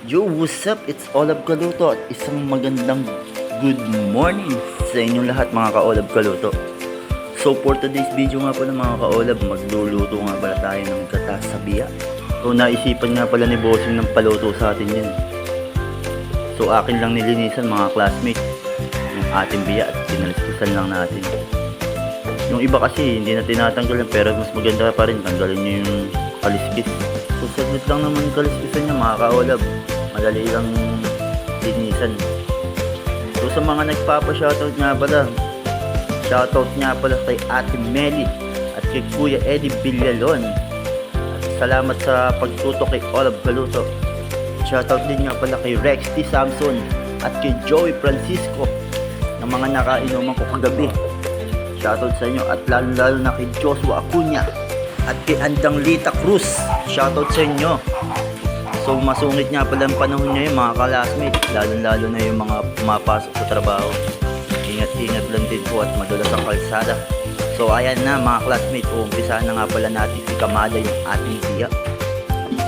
Yo, what's up? It's Olab Kaluto at isang magandang good morning sa inyong lahat mga ka-Olab Kaluto. So for today's video nga pala mga ka-Olab, magluluto nga pala tayo ng gata sa biya. So naisipan nga pala ni Bossing ng paluto sa atin yun. So akin lang nilinisan mga classmates yung ating biya at pinaliskisan lang natin. Yung iba kasi hindi na tinatanggalan pero mas maganda pa rin tanggalin nyo yung kaliskis. So saglit lang naman kaliskisan niya mga ka-Olab. Madali lang linisan. So sa mga nagpapa-shoutout nga pala, shoutout nga pala kay Ate Meli at kay Kuya Eddie Villalon. At salamat sa pagtuto kay Olab Kaluto. Shoutout din nga pala kay Rex T. Samson at kay Joey Francisco na mga nakainuman ko kagabi. Shoutout sa inyo at lalo na kay Joshua Acuña at kay Andang Lita Cruz. Shoutout sa inyo. So masungit nga pala ang panahon ngayon mga classmates, lalo na yung mga pumapasok sa trabaho. Ingat-ingat lang din po at madulas ang kalsada. So ayan na mga classmates, umpisahan na nga pala natin ikamada yung ating biya.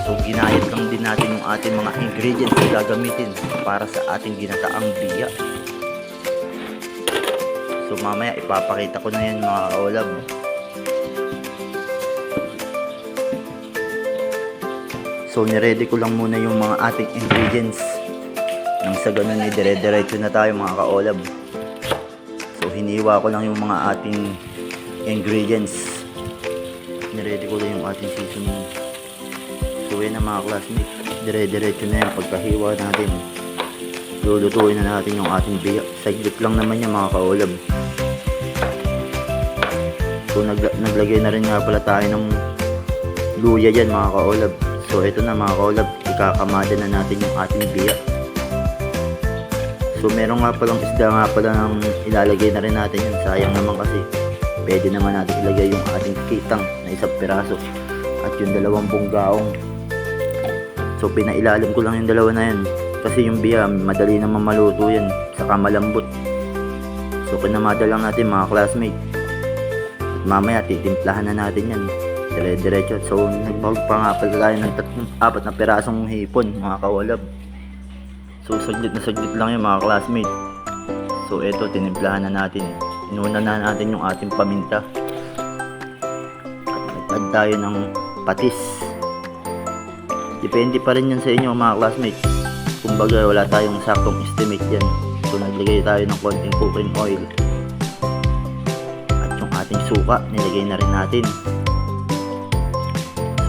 So ginayat lang din natin yung ating mga ingredients na gagamitin para sa ating ginataang biya. So mamaya ipapakita ko na yan mga kaolab. So niready ko lang muna yung mga ating ingredients. Nang sa ganun ay dire-diretso na tayo mga kaolab. So hiniwa ko lang yung mga ating ingredients. Niready ko lang yung ating seasoning. So yan na mga classmates, dire-diretso na yan pagkahiwa natin. Lulutuin na natin yung ating biya. Saglit lang naman yan mga kaolab. So naglagay na rin nga pala tayo ng luya dyan mga kaolab. So ito na mga kaolab, ikakamada na natin yung ating biya. So meron nga palang isda nga pala ng ilalagay na rin natin yan. Sayang naman kasi pwede naman natin ilagay yung ating kitang na isang piraso at yung dalawang bunggaong. So pinailalim ko lang yung dalawa na yan kasi yung biya madali naman maluto yan, saka malambot. So pinamada lang natin mga classmate. Mamaya titimplahan na natin yan dire-diretso. So nagbawag pa nga pala tayo ng 4 na pirasong hipon mga kaolab. So saglit lang yung mga classmate. So eto tinimplahan na natin. Inuna na natin yung ating paminta at nagtad tayo ng patis. Depende pa rin yan sa inyo mga classmate. Kumbaga wala tayong saktong estimate yan. So naglagay tayo ng konting cooking oil at yung ating suka nilagay na rin natin.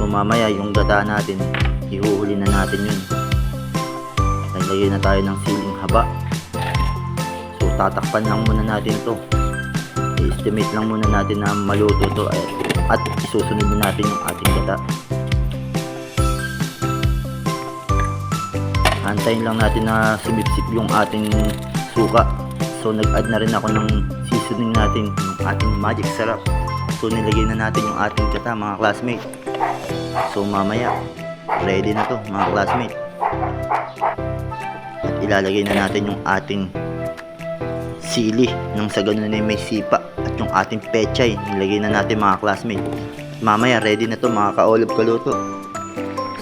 So mamaya yung gata natin ihuhuli na natin yun. Naglagay na tayo ng siling haba. So tatakpan lang muna natin to. I-estimate lang muna natin na maluto to at isusunod na natin yung ating gata. Antayin lang natin na sumipsip yung ating suka. So nag-add na rin ako ng seasoning natin, yung ating magic sarap. So nilagay na natin yung ating gata mga classmate. So mamaya ready na to mga classmate. At ilalagay na natin yung ating sili nang sa ganun na may sipa at yung ating pechay nilagay na natin mga classmate. Mamaya ready na to mga kaolab kaluto.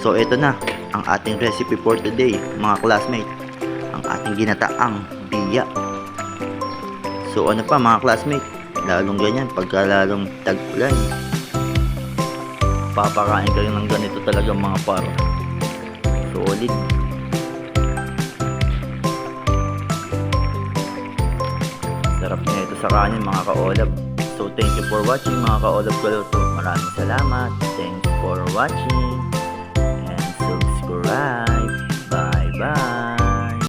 So ito na ang ating recipe for today mga classmate, ang ating ginataang biya. So ano pa mga classmate, lalong ganyan pagka lalong tag-ulan, papakain kayo ng ganito talaga mga par. Solid. Sarap na ito sa kanin mga kaolab. So thank you for watching mga kaolab kaluto. Maraming salamat. Thanks for watching.